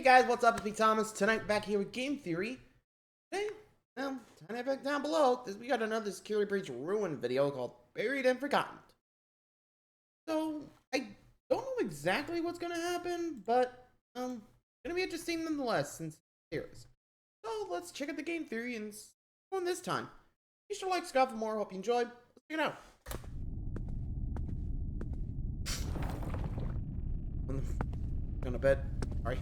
guys, what's up? It's me, Thomas. Tonight, back here with Game Theory. Today, well, tiny back down below, we got another security breach ruin video called Buried and Forgotten. So, I don't know exactly what's gonna happen, but, gonna be interesting nonetheless, since it's series. So, let's check out the Game Theory and see what's going this time. Be sure to like, subscribe for more. Hope you enjoyed. Let's check it out. On the bed. Sorry.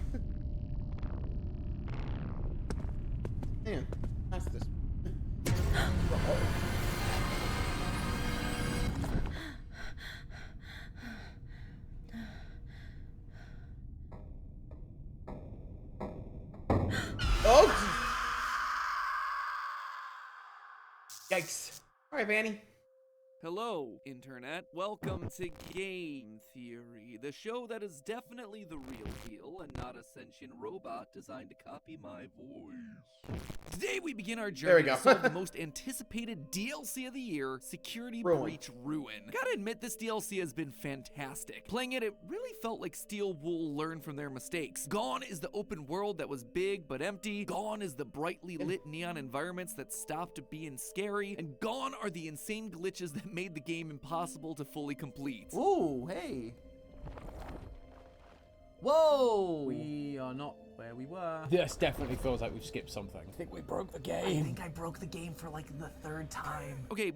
Man, that's this. Oh! Yikes. Alright, Vanny. Hello, Internet. Welcome to Game Theory, the show that is definitely the real deal and not a sentient robot designed to copy my voice. Today we begin our journey to solve the most anticipated DLC of the year, Security Breach Ruin. Gotta admit, this DLC has been fantastic. Playing it, it really felt like Steel Wool learned from their mistakes. Gone is the open world that was big but empty. Gone is the brightly lit neon environments that stopped being scary. And gone are the insane glitches that made the game impossible to fully complete. Ooh, hey. Whoa! We are not where we were. This definitely feels like we've skipped something. I think we broke the I game. think I broke the game for like the third time. Okay,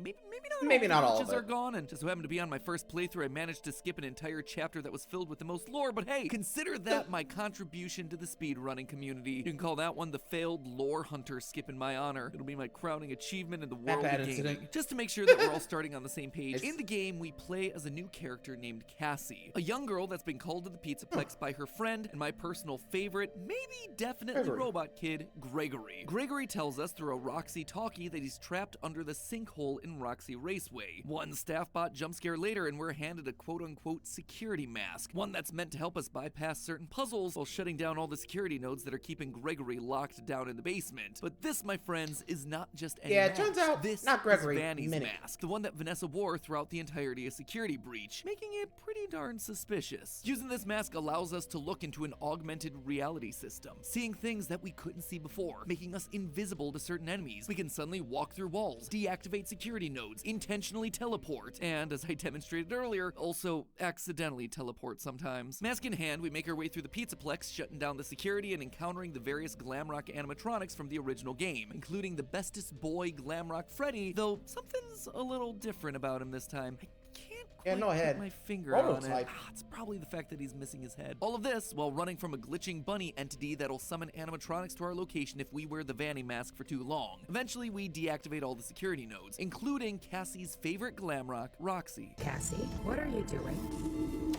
Maybe not all the of glitches it. are gone, and just so happened to be on my first playthrough, I managed to skip an entire chapter that was filled with the most lore, but hey, consider that my contribution to the speedrunning community. You can call that one the failed lore hunter skip in my honor. It'll be my crowning achievement in the world of gaming. Incident. Just to make sure that we're all starting on the same page, in the game, we play as a new character named Cassie, a young girl that's been called to the PizzaPlex by her friend and my personal favorite, maybe definitely robot kid, Gregory. Gregory tells us through a Roxy talkie that he's trapped under the sinkhole in Roxy Raceway. One staff bot jump scare later and we're handed a quote-unquote security mask, one that's meant to help us bypass certain puzzles while shutting down all the security nodes that are keeping Gregory locked down in the basement. But this, my friends, is not just any Yeah, it mask. turns out, this not Gregory, is Vanny's Minnie. mask, the one that Vanessa wore throughout the entirety of Security Breach, making it pretty darn suspicious. Using this mask allows us to look into an augmented reality system, seeing things that we couldn't see before, making us invisible to certain enemies. We can suddenly walk through walls, deactivate security nodes, intentionally teleport, and as I demonstrated earlier, also accidentally teleport sometimes. Mask in hand, we make our way through the PizzaPlex, shutting down the security and encountering the various Glamrock animatronics from the original game, including the bestest boy Glamrock Freddy, though something's a little different about him this time. I can't quite put my finger on it. It's probably the fact that he's missing his head. All of this while running from a glitching bunny entity that'll summon animatronics to our location if we wear the Vanny mask for too long. Eventually, we deactivate all the security nodes, including Cassie's favorite Glamrock, Roxy. Cassie, what are you doing?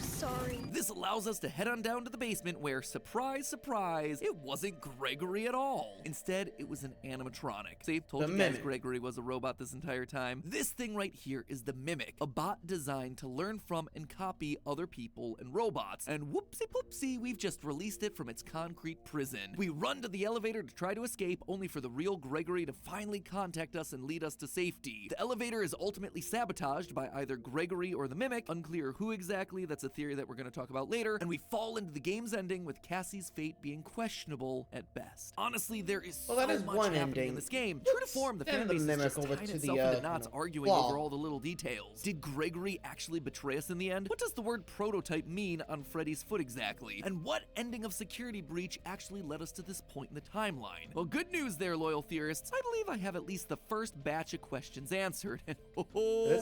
Sorry. This allows us to head on down to the basement where, surprise, surprise, it wasn't Gregory at all. Instead, it was an animatronic. See, told you guys Gregory was a robot this entire time. This thing right here is the Mimic, a bot designed to learn from and copy other people and robots. And whoopsie poopsie, we've just released it from its concrete prison. We run to the elevator to try to escape, only for the real Gregory to finally contact us and lead us to safety. The elevator is ultimately sabotaged by either Gregory or the Mimic, unclear who exactly, that's a theory that we're going to talk about later, and we fall into the game's ending with Cassie's fate being questionable at best. Honestly, there is so much happening in this game. True to form, the fan base is just tying itself into knots, arguing over all the little details. Did Gregory actually betray us in the end? What does the word prototype mean on Freddy's foot exactly? And what ending of Security Breach actually led us to this point in the timeline? Well, good news there, loyal theorists. I believe I have at least the first batch of questions answered. And oh boy,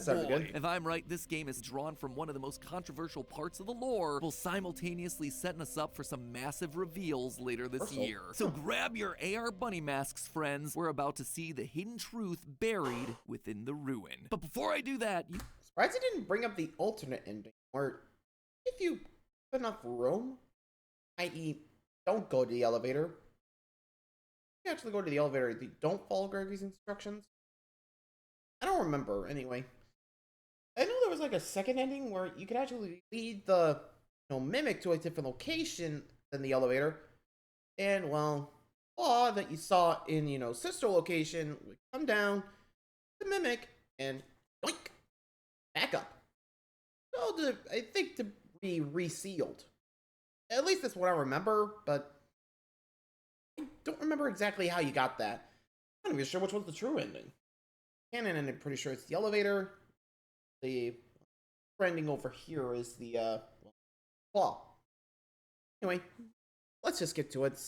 if I'm right, this game is drawn from one of the most controversial parts of the lore, while simultaneously setting us up for some massive reveals later this year. So grab your AR bunny masks, friends. We're about to see the hidden truth buried within the ruin. But before I do that, Surprised it didn't bring up the alternate ending, where if you have enough room, i.e., don't go to the elevator, you actually go to the elevator, you don't follow Gregory's instructions. I don't remember, anyway. I know there was like a second ending where you could actually lead the Mimic to a different location than the elevator. And, well, flaw that you saw in, sister location would come down, the Mimic, and doink, back up. So, I think to be resealed. At least that's what I remember, but I don't remember exactly how you got that. I'm not even sure which one's the true ending. Canon ending, pretty sure it's the elevator. The ending over here is the claw. Anyway, let's just get to it.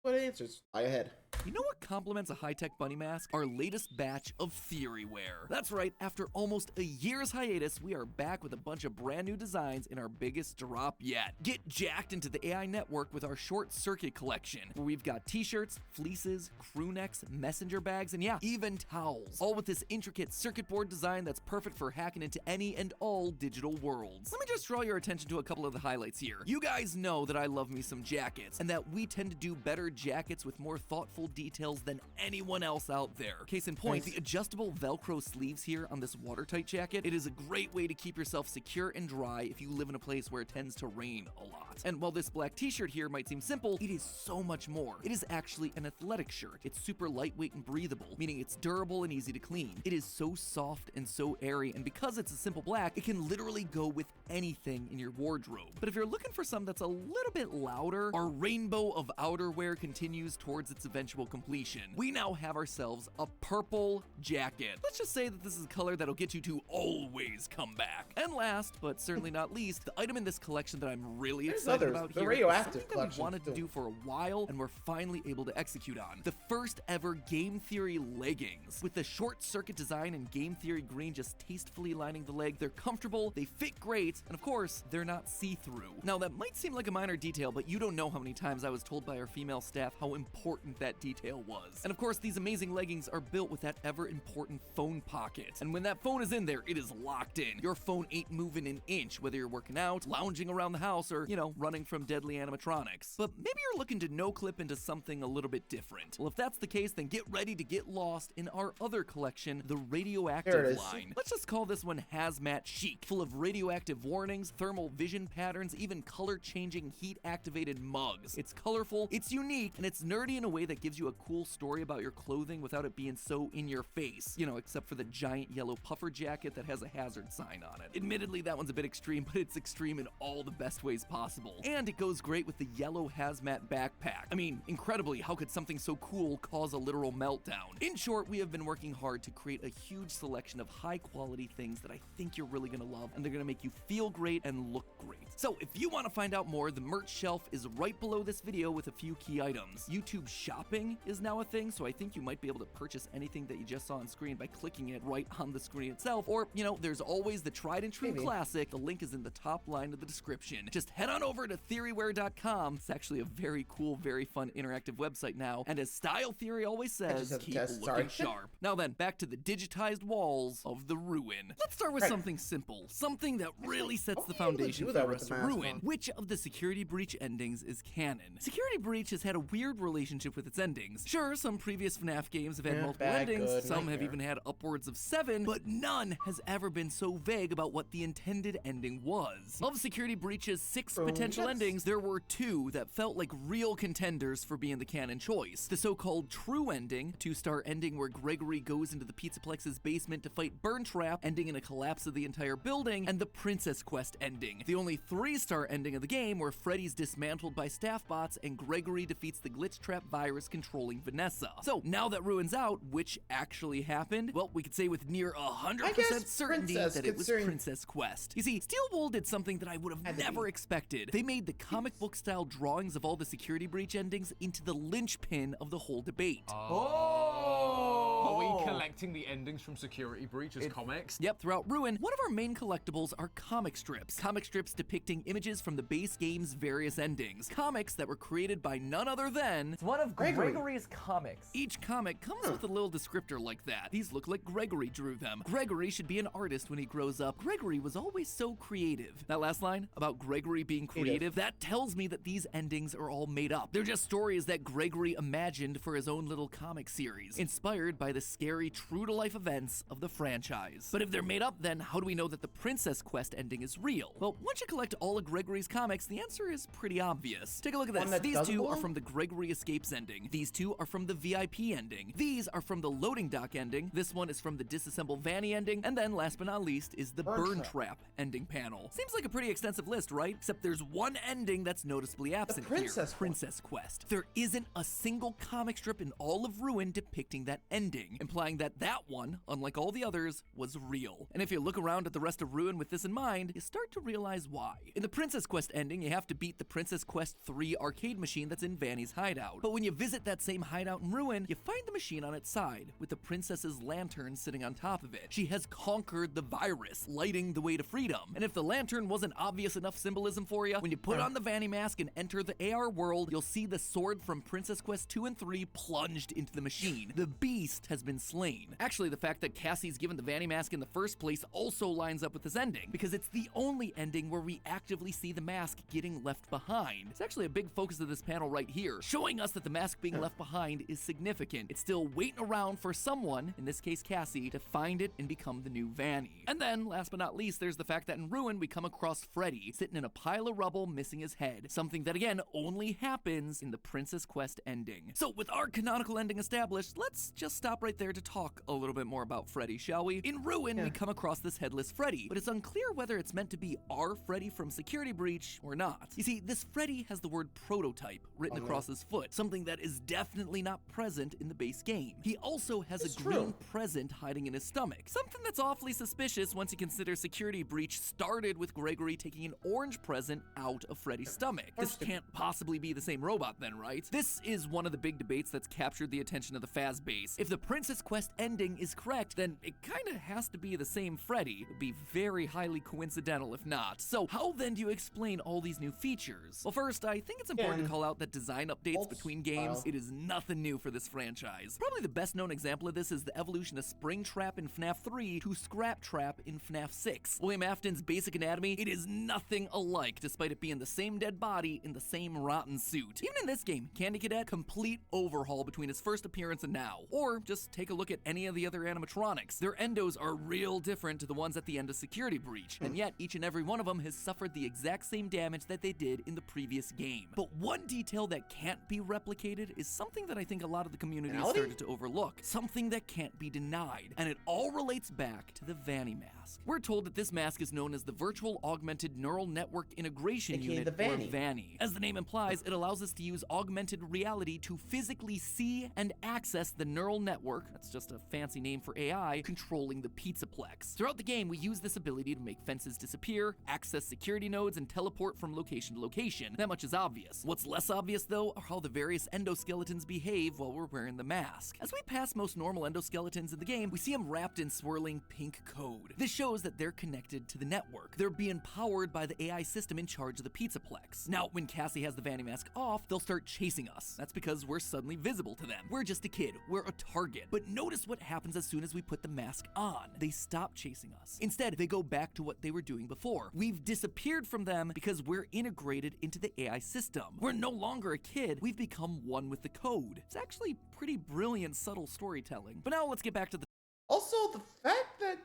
What answers lie ahead. You know what complements a high-tech bunny mask? Our latest batch of Theoryware. That's right, after almost a year's hiatus, we are back with a bunch of brand new designs in our biggest drop yet. Get jacked into the AI network with our short circuit collection, where we've got t-shirts, fleeces, crew necks, messenger bags, and yeah, even towels. All with this intricate circuit board design that's perfect for hacking into any and all digital worlds. Let me just draw your attention to a couple of the highlights here. You guys know that I love me some jackets, and that we tend to do better jackets with more thoughtful details than anyone else out there. Case in point, the adjustable Velcro sleeves here on this watertight jacket, it is a great way to keep yourself secure and dry if you live in a place where it tends to rain a lot. And while this black t-shirt here might seem simple, it is so much more. It is actually an athletic shirt. It's super lightweight and breathable, meaning it's durable and easy to clean. It is so soft and so airy, and because it's a simple black, it can literally go with anything in your wardrobe. But if you're looking for something that's a little bit louder, our rainbow of outerwear continues towards its eventual completion. We now have ourselves a purple jacket. Let's just say that this is a color that'll get you to always come back. And last, but certainly not least, the item in this collection that I'm really excited about here is something that we wanted to do for a while and we're finally able to execute on. The first ever Game Theory leggings. With the short circuit design and Game Theory green just tastefully lining the leg, they're comfortable, they fit great, and of course, they're not see-through. Now that might seem like a minor detail, but you don't know how many times I was told by our female staff how important that detail was. And of course, these amazing leggings are built with that ever important phone pocket. And when that phone is in there, it is locked in. Your phone ain't moving an inch, whether you're working out, lounging around the house, or, you know, running from deadly animatronics. But maybe you're looking to no-clip into something a little bit different. Well, if that's the case, then get ready to get lost in our other collection, the radioactive line. Let's just call this one Hazmat Chic, full of radioactive warnings, thermal vision patterns, even color-changing heat-activated mugs. It's colorful, it's unique, and it's nerdy in a way that gives you a cool story about your clothing without it being so in your face. You know, except for the giant yellow puffer jacket that has a hazard sign on it. Admittedly, that one's a bit extreme, but it's extreme in all the best ways possible. And it goes great with the yellow hazmat backpack. I mean, incredibly, how could something so cool cause a literal meltdown? In short, we have been working hard to create a huge selection of high-quality things that I think you're really gonna love, and they're gonna make you feel great and look great. So if you want to find out more, the merch shelf is right below this video with a few key items. YouTube shopping is now a thing, so I think you might be able to purchase anything that you just saw on screen by clicking it right on the screen itself. Or, you know, there's always the tried and true classic. The link is in the top line of the description. Just head on over to theoryware.com. It's actually a very cool, very fun interactive website now. And as Style Theory always says, keep looking sharp. Now then, back to the digitized walls of the ruin. Let's start with something simple. Something that really sets the foundation for the rest of Ruin. Which of the Security Breach endings is canon? Security Breach has had a weird relationship with its endings. Sure, some previous FNAF games have had multiple endings, some have even had upwards of 7, but none has ever been so vague about what the intended ending was. Of Security Breach's 6 potential endings, there were 2 that felt like real contenders for being the canon choice. The so-called true ending, 2-star ending where Gregory goes into the PizzaPlex's basement to fight Burntrap, ending in a collapse of the entire building, and the Princess Quest ending, the only 3-star ending of the game where Freddy's dismantled by staff bots and Gregory defeats the glitch trap virus controlling Vanessa. So now that Ruin's out, which actually happened? Well, we could say with near 100% certainty that it was Princess Quest. You see, Steel Wool did something that I would have never expected. They made the comic book style drawings of all the Security Breach endings into the linchpin of the whole debate. Are we collecting the endings from Security Breach as comics? Yep, throughout Ruin, one of our main collectibles are comic strips. Comic strips depicting images from the base game's various endings. Comics that were created by none other than... It's one of Gregory's comics. Each comic comes with a little descriptor like that. These look like Gregory drew them. Gregory should be an artist when he grows up. Gregory was always so creative. That last line about Gregory being creative, that tells me that these endings are all made up. They're just stories that Gregory imagined for his own little comic series, inspired by the the scary, true-to-life events of the franchise. But if they're made up, then how do we know that the Princess Quest ending is real? Well, once you collect all of Gregory's comics, the answer is pretty obvious. Take a look at this. These two are from the Gregory Escapes ending. These two are from the VIP ending. These are from the Loading Dock ending. This one is from the Disassemble Vanny ending. And then, last but not least, is the Burn Trap ending panel. Seems like a pretty extensive list, right? Except there's one ending that's noticeably absent here. Princess Quest. There isn't a single comic strip in all of Ruin depicting that ending, implying that that one, unlike all the others, was real. And if you look around at the rest of Ruin with this in mind, you start to realize why. In the Princess Quest ending, you have to beat the Princess Quest 3 arcade machine that's in Vanny's hideout. But when you visit that same hideout in Ruin, you find the machine on its side, with the princess's lantern sitting on top of it. She has conquered the virus, lighting the way to freedom. And if the lantern wasn't obvious enough symbolism for you, when you put on the Vanny mask and enter the AR world, you'll see the sword from Princess Quest 2 and 3 plunged into the machine. The beast has been slain. Actually, the fact that Cassie's given the Vanny mask in the first place also lines up with this ending, because it's the only ending where we actively see the mask getting left behind. It's actually a big focus of this panel right here, showing us that the mask being left behind is significant. It's still waiting around for someone, in this case Cassie, to find it and become the new Vanny. And then, last but not least, there's the fact that in Ruin we come across Freddy, sitting in a pile of rubble missing his head, something that again only happens in the Princess Quest ending. So with our canonical ending established, let's just stop right there to talk a little bit more about Freddy, shall we? In Ruin, we come across this headless Freddy, but it's unclear whether it's meant to be our Freddy from Security Breach or not. You see, this Freddy has the word prototype written across his foot, something that is definitely not present in the base game. He also has a green present hiding in his stomach, something that's awfully suspicious once you consider Security Breach started with Gregory taking an orange present out of Freddy's stomach. This can't possibly be the same robot then, right? This is one of the big debates that's captured the attention of the Faz base. If the Princess Quest ending is correct, then it kinda has to be the same Freddy. It would be very highly coincidental if not. So how then do you explain all these new features? Well, first, I think it's important to call out that design updates between games, it is nothing new for this franchise. Probably the best known example of this is the evolution of Springtrap in FNAF 3 to Scrap Trap in FNAF 6. William Afton's basic anatomy, it is nothing alike, despite it being the same dead body in the same rotten suit. Even in this game, Candy Cadet, complete overhaul between his first appearance and now. Or just take a look at any of the other animatronics. Their endos are real different to the ones at the end of Security Breach, and yet each and every one of them has suffered the exact same damage that they did in the previous game. But one detail that can't be replicated is something that I think a lot of the community started to overlook, something that can't be denied, and it all relates back to the Vanny mask. We're told that this mask is known as the Virtual Augmented Neural Network Integration Unit, or Vanny. As the name implies, it allows us to use augmented reality to physically see and access the neural network, that's just a fancy name for AI, controlling the PizzaPlex. Throughout the game, we use this ability to make fences disappear, access security nodes, and teleport from location to location. That much is obvious. What's less obvious, though, are how the various endoskeletons behave while we're wearing the mask. As we pass most normal endoskeletons in the game, we see them wrapped in swirling pink code. This shows that they're connected to the network. They're being powered by the AI system in charge of the PizzaPlex. Now, when Cassie has the Vanny mask off, they'll start chasing us. That's because we're suddenly visible to them. We're just a kid. We're a target. But notice what happens as soon as we put the mask on. They stop chasing us. Instead, they go back to what they were doing before. We've disappeared from them because we're integrated into the AI system. We're no longer a kid. We've become one with the code. It's actually pretty brilliant, subtle storytelling. But now let's get back to the... Also, the fact that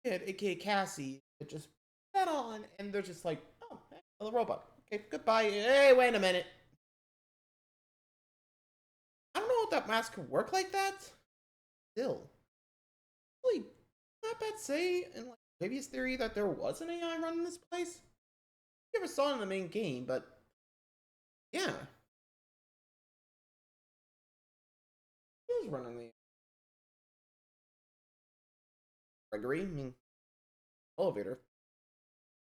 kid, aka Cassie, it just put that on and they're just like, oh, hey, another robot. Okay, goodbye. Hey, wait a minute. I don't know if that mask could work like that. Still, really not bad to say in like previous theory that there was an AI running this place. Never saw it in the main game, but yeah, he was running the Gregory. I mean, elevator.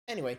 Anyway.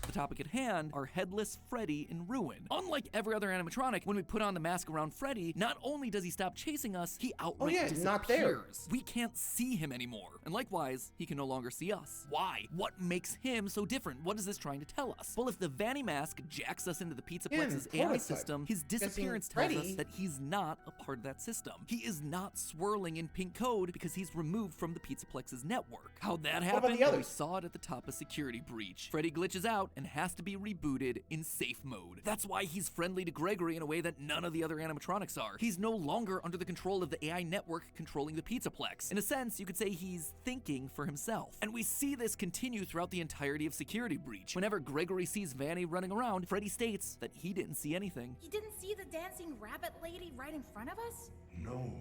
The topic at hand are Headless Freddy in Ruin. Unlike every other animatronic, when we put on the mask around Freddy, not only does he stop chasing us, he outright disappears. Not there. We can't see him anymore. And likewise, he can no longer see us. Why? What makes him so different? What is this trying to tell us? Well, if the Vanny mask jacks us into the PizzaPlex's AI system, his disappearance tells us that he's not a part of that system. He is not swirling in pink code because he's removed from the PizzaPlex's network. How'd that happen? Well, we saw it at the top of Security Breach. Freddy glitches out, and has to be rebooted in safe mode. That's why he's friendly to Gregory in a way that none of the other animatronics are. He's no longer under the control of the AI network controlling the PizzaPlex. In a sense, you could say he's thinking for himself. And we see this continue throughout the entirety of Security Breach. Whenever Gregory sees Vanny running around, Freddy states that he didn't see anything. You didn't see the dancing rabbit lady right in front of us? No,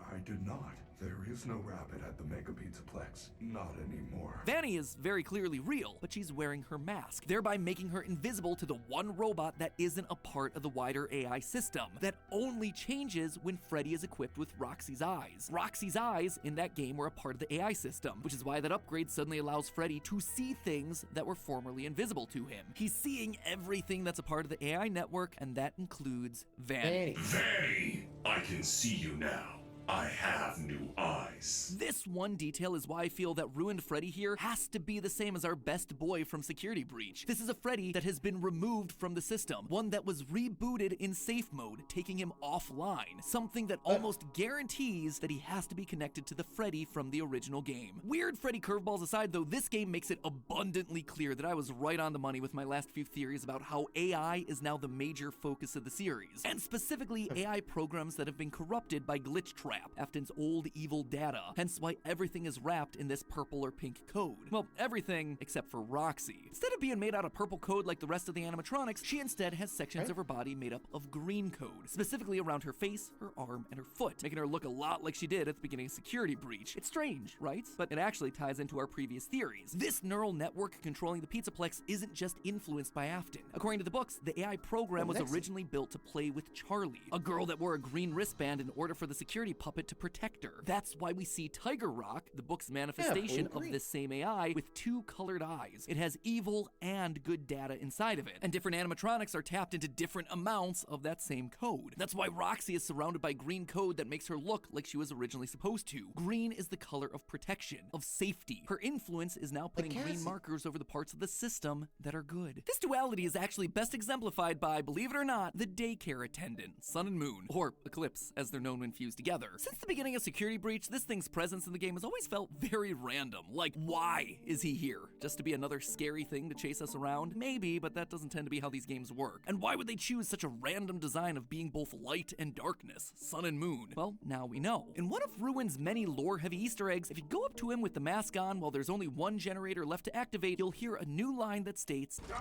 I did not. There is no rabbit at the Mega PizzaPlex. Not anymore. Vanny is very clearly real, but she's wearing her mask, thereby making her invisible to the one robot that isn't a part of the wider AI system, that only changes when Freddy is equipped with Roxy's eyes. Roxy's eyes in that game were a part of the AI system, which is why that upgrade suddenly allows Freddy to see things that were formerly invisible to him. He's seeing everything that's a part of the AI network, and that includes Vanny. Vanny, I can see you now. I have new eyes. This one detail is why I feel that Ruined Freddy here has to be the same as our best boy from Security Breach. This is a Freddy that has been removed from the system, one that was rebooted in safe mode, taking him offline, something that almost guarantees that he has to be connected to the Freddy from the original game. Weird Freddy curveballs aside though, this game makes it abundantly clear that I was right on the money with my last few theories about how AI is now the major focus of the series, and specifically AI programs that have been corrupted by Glitch Trap, Afton's old evil data, hence why everything is wrapped in this purple or pink code. Well, everything except for Roxy. Instead of being made out of purple code like the rest of the animatronics, she instead has sections of her body made up of green code, specifically around her face, her arm, and her foot, making her look a lot like she did at the beginning of Security Breach. It's strange, right? But it actually ties into our previous theories. This neural network controlling the PizzaPlex isn't just influenced by Afton. According to the books, the AI program was originally built to play with Charlie, a girl that wore a green wristband in order for the security puppet to protect her. That's why we see Tiger Rock, the book's manifestation of this same AI, with two colored eyes. It has evil and good data inside of it, and different animatronics are tapped into different amounts of that same code. That's why Roxy is surrounded by green code that makes her look like she was originally supposed to. Green is the color of protection, of safety. Her influence is now putting green markers over the parts of the system that are good. This duality is actually best exemplified by, believe it or not, the daycare attendant, Sun and Moon, or Eclipse as they're known when fused together. Since the beginning of Security Breach, this thing's presence in the game has always felt very random. Like, why is he here? Just to be another scary thing to chase us around? Maybe, but that doesn't tend to be how these games work. And why would they choose such a random design of being both light and darkness, sun and moon? Well, now we know. In one of Ruin's many lore-heavy Easter eggs, if you go up to him with the mask on while there's only one generator left to activate, you'll hear a new line that states, No!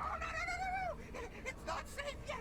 It's not safe yet!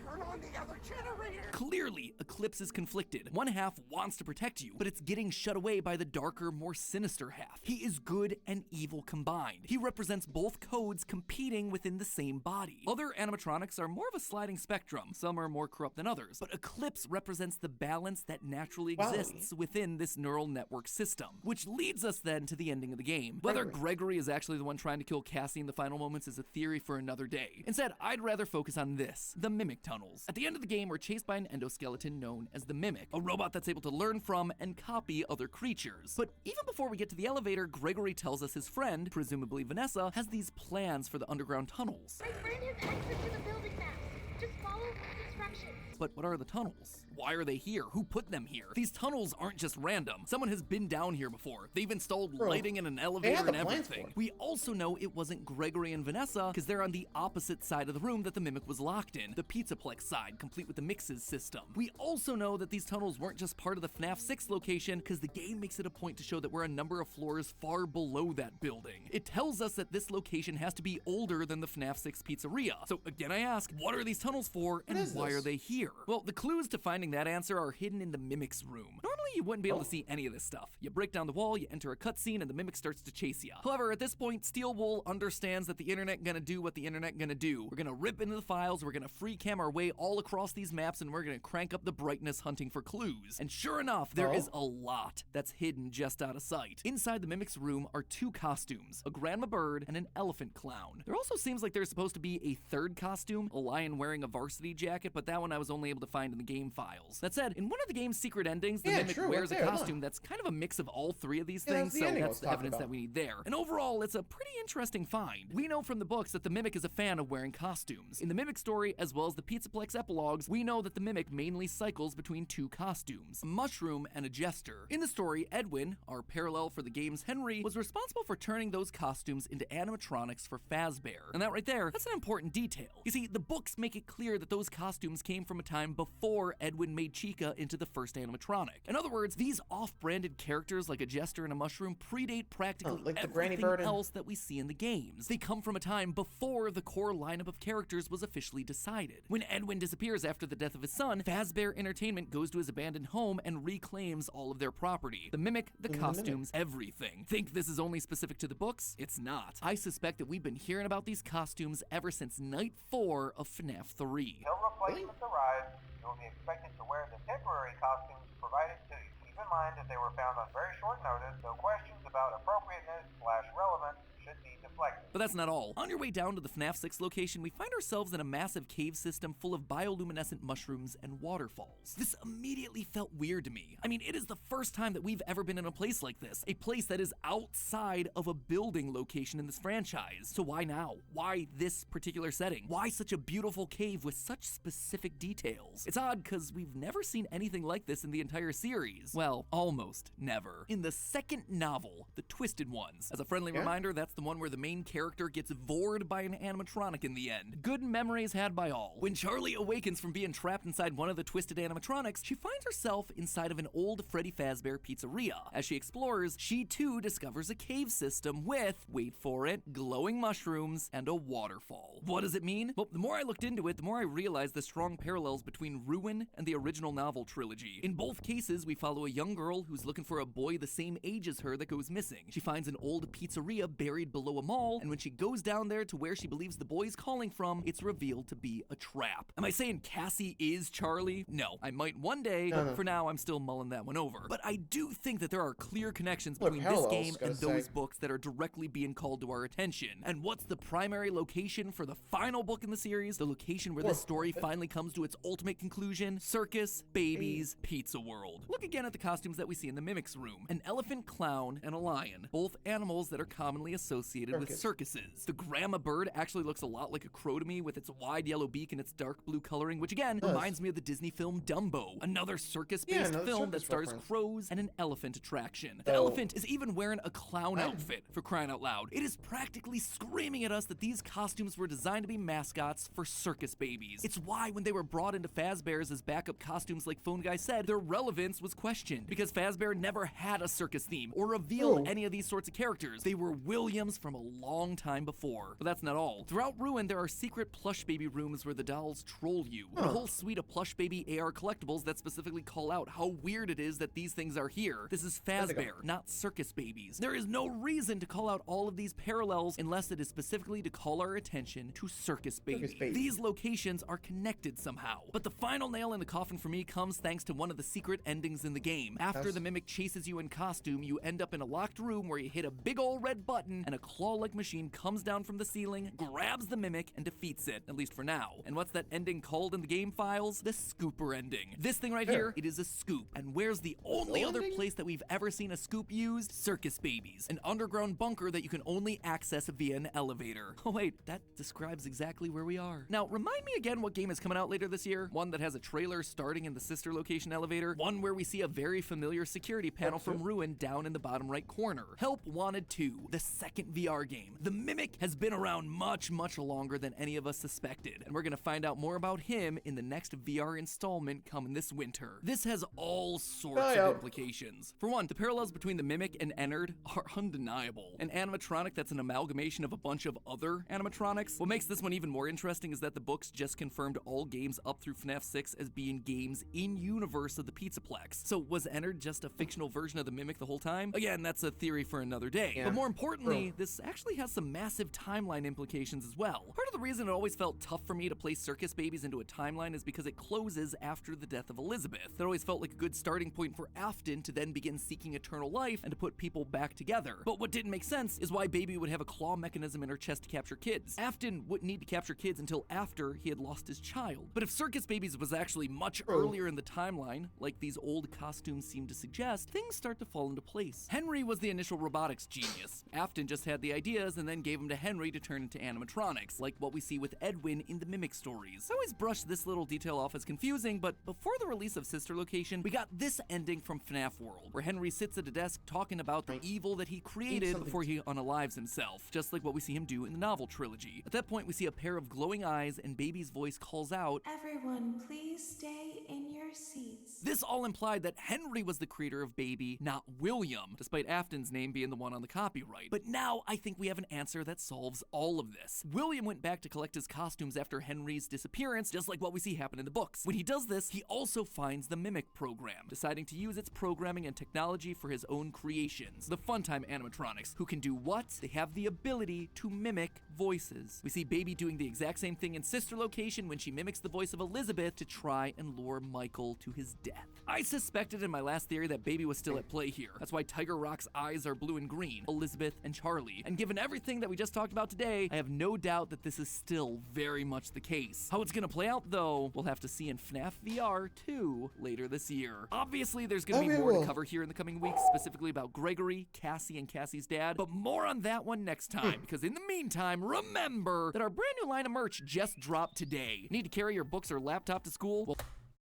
Turn on the other generator! Clearly, Eclipse is conflicted. One half wants to protect you, but it's getting shut away by the darker, more sinister half. He is good and evil combined. He represents both codes competing within the same body. Other animatronics are more of a sliding spectrum. Some are more corrupt than others, but Eclipse represents the balance that naturally exists within this neural network system, which leads us then to the ending of the game. Whether Gregory is actually the one trying to kill Cassie in the final moments is a theory for another day. Instead, I'd rather focus on this, the Mimic Tunnels. At the end of the game, we're chased by an endoskeleton known as the Mimic, a robot that's able to learn from and copy other creatures. But even before we get to the elevator, Gregory tells us his friend, presumably Vanessa, has these plans for the underground tunnels. My friend has access to the building map. Just follow instructions. But what are the tunnels? Why are they here? Who put them here? These tunnels aren't just random. Someone has been down here before. They've installed lighting in an elevator and everything. We also know it wasn't Gregory and Vanessa because they're on the opposite side of the room that the Mimic was locked in, the PizzaPlex side, complete with the mixes system. We also know that these tunnels weren't just part of the Fnaf 6 location because the game makes it a point to show that we're a number of floors far below that building. It tells us that this location has to be older than the Fnaf 6 pizzeria. So again, I ask, what are these tunnels for and why are they here? Well, the clues to finding that answer are hidden in the Mimic's room. Normally, you wouldn't be able to see any of this stuff. You break down the wall, you enter a cutscene, and the Mimic starts to chase you. However, at this point, Steel Wool understands that the internet gonna do what the internet gonna do. We're gonna rip into the files, we're gonna free cam our way all across these maps, and we're gonna crank up the brightness hunting for clues. And sure enough, there is a lot that's hidden just out of sight. Inside the Mimic's room are two costumes, a grandma bird and an elephant clown. There also seems like there's supposed to be a third costume, a lion wearing a varsity jacket, but that one I was only able to find in the game files. That said, in one of the game's secret endings, the Mimic Mimic true, wears right a there, costume that's kind of a mix of all three of these Yeah, things, that's the so ending I that's was the talking evidence about. that we need there. And overall, it's a pretty interesting find. We know from the books that the Mimic is a fan of wearing costumes. In the Mimic story, as well as the PizzaPlex epilogues, we know that the Mimic mainly cycles between two costumes, a mushroom and a jester. In the story, Edwin, our parallel for the game's Henry, was responsible for turning those costumes into animatronics for Fazbear. And that right there, that's an important detail. You see, the books make it clear that those costumes came from a time before Edwin made Chica into the first animatronic. In other words, these off-branded characters like a jester and a mushroom predate practically like the Granny everything Bird and- else that we see in the games. They come from a time before the core lineup of characters was officially decided. When Edwin disappears after the death of his son, Fazbear Entertainment goes to his abandoned home and reclaims all of their property. The Mimic, the costumes, everything. Think this is only specific to the books? It's not. I suspect that we've been hearing about these costumes ever since Night 4 of Fnaf 3. Until replacements arrive, you will be expected to wear the temporary costumes provided to you. Keep in mind that they were found on very short notice, so questions about appropriateness/relevance should be deflected. But that's not all. On your way down to the FNAF 6 location, we find ourselves in a massive cave system full of bioluminescent mushrooms and waterfalls. This immediately felt weird to me. I mean, it is the first time that we've ever been in a place like this, a place that is outside of a building location in this franchise. So why now? Why this particular setting? Why such a beautiful cave with such specific details? It's odd because we've never seen anything like this in the entire series. Well, almost never. In the second novel, The Twisted Ones, as a friendly reminder, that's the one where the main character gets vored by an animatronic in the end. Good memories had by all. When Charlie awakens from being trapped inside one of the twisted animatronics, she finds herself inside of an old Freddy Fazbear pizzeria. As she explores, she too discovers a cave system with, wait for it, glowing mushrooms and a waterfall. What does it mean? Well, the more I looked into it, the more I realized the strong parallels between Ruin and the original novel trilogy. In both cases, we follow a young girl who's looking for a boy the same age as her that goes missing. She finds an old pizzeria buried below a mall, and when she goes down there to where she believes the boy's calling from, it's revealed to be a trap. Am I saying Cassie is Charlie? No, I might one day, but for now I'm still mulling that one over. But I do think that there are clear connections between this game and those books that are directly being called to our attention. And what's the primary location for the final book in the series? The location where this story finally comes to its ultimate conclusion? Circus, Babies, Pizza World. Look again at the costumes that we see in the Mimic's room. An elephant, clown, and a lion. Both animals that are commonly associated with circuses. The grandma bird actually looks a lot like a crow to me with its wide yellow beak and its dark blue coloring, which again reminds me of the Disney film Dumbo, another circus-based film that stars crows and an elephant attraction. The elephant is even wearing a clown outfit, for crying out loud. It is practically screaming at us that these costumes were designed to be mascots for circus babies. It's why when they were brought into Fazbear's as backup costumes like Phone Guy said, their relevance was questioned, because Fazbear never had a circus theme or revealed any of these sorts of characters. They were Williams from a long time before. But that's not all. Throughout Ruin, there are secret plush baby rooms where the dolls troll you, and a whole suite of plush baby AR collectibles that specifically call out how weird it is that these things are here. This is Fazbear, not circus babies. There is no reason to call out all of these parallels unless it is specifically to call our attention to Circus Baby. These locations are connected somehow. But the final nail in the coffin for me comes thanks to one of the secret endings in the game. After the Mimic chases you in costume, you end up in a locked room where you hit a big ol' red button and a claw-like machine comes down from the ceiling, grabs the Mimic, and defeats it, at least for now. And what's that ending called in the game files? The Scooper ending. This thing right here, it is a scoop. And where's the only other place that we've ever seen a scoop used? Circus Babies, an underground bunker that you can only access via an elevator. Oh wait, that describes exactly where we are. Now, remind me again what game is coming out later this year? One that has a trailer starting in the sister location elevator, one where we see a very familiar security panel from Ruin down in the bottom right corner. Help Wanted 2, the second VR game. The Mimic has been around much longer than any of us suspected, and we're gonna find out more about him in the next VR installment coming this winter. This has all sorts of implications. For one, the parallels between the Mimic and Ennard are undeniable. An animatronic that's an amalgamation of a bunch of other animatronics. What makes this one even more interesting is that the books just confirmed all games up through FNAF 6 as being games in-universe of the PizzaPlex. So was Ennard just a fictional version of the Mimic the whole time? Again, that's a theory for for another day. Yeah, but more importantly, true. this actually has some massive timeline implications as well. Part of the reason it always felt tough for me to place circus babies into a timeline is because it closes after the death of Elizabeth. That always felt like a good starting point for Afton to then begin seeking eternal life and to put people back together. But what didn't make sense is why Baby would have a claw mechanism in her chest to capture kids. Afton wouldn't need to capture kids until after he had lost his child. But if Circus Babies was actually much earlier in the timeline, like these old costumes seem to suggest, things start to fall into place. Henry was the initial robotics genius. Afton just had the ideas and then gave them to Henry to turn into animatronics, like what we see with Edwin in the Mimic stories. I always brushed this little detail off as confusing, but before the release of Sister Location, we got this ending from Fnaf World, where Henry sits at a desk talking about the evil that he created before he unalives himself, just like what we see him do in the novel trilogy. At that point, we see a pair of glowing eyes and Baby's voice calls out, "Everyone, please stay in your seats." This all implied that Henry was the creator of Baby, not William, despite Afton's name being the one on the copyright. But now I think we have an answer that solves all of this. William went back to collect his costumes after Henry's disappearance, just like what we see happen in the books. When he does this, he also finds the Mimic program, deciding to use its programming and technology for his own creations. The Funtime animatronics, who can do what? They have the ability to mimic voices. We see Baby doing the exact same thing in Sister Location when she mimics the voice of Elizabeth to try and lure Michael to his death. I suspected in my last theory that Baby was still at play here. That's why Tiger Rock's eyes are blue and green, Elizabeth and Charlie. And given everything that we just talked about today, I have no doubt that this is still very much the case. How it's gonna play out though, we'll have to see in FNAF VR 2 later this year. Obviously, there's gonna be more to cover here in the coming weeks, specifically about Gregory, Cassie, and Cassie's dad, but more on that one next time, because in the meantime, remember that our brand new line of merch just dropped today. Need to carry your books or laptop to school?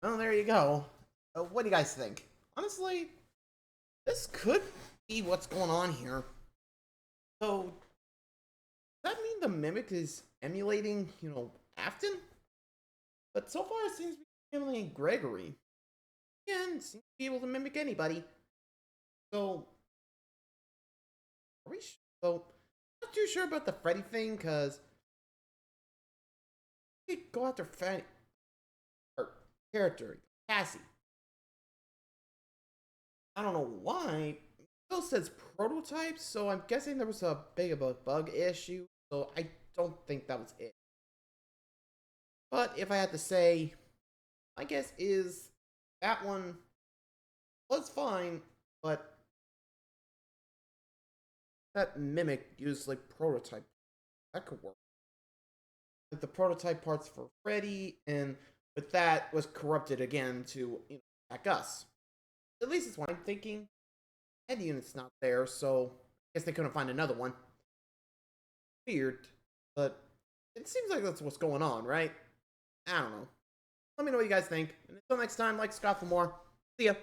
Well, there you go. What do you guys think? Honestly, this could be what's going on here. So, does that mean the Mimic is emulating, Afton? But so far it seems to be emulating Gregory. Again, seems to be able to mimic anybody. So, are we not too sure about the Freddy thing, because we go after Freddy, or character, Cassie. I don't know why. It still says prototype, so I'm guessing there was a big of a bug issue, so I don't think that was it. But if I had to say, my guess is that one was fine, but that Mimic used like prototype. That could work. Like the prototype parts for Freddy, and with that was corrupted again to attack us. At least it's what I'm thinking. Head unit's not there, so I guess they couldn't find another one. Weird, but it seems like that's what's going on, right? I don't know. Let me know what you guys think. And until next time, like Scott for more. See ya.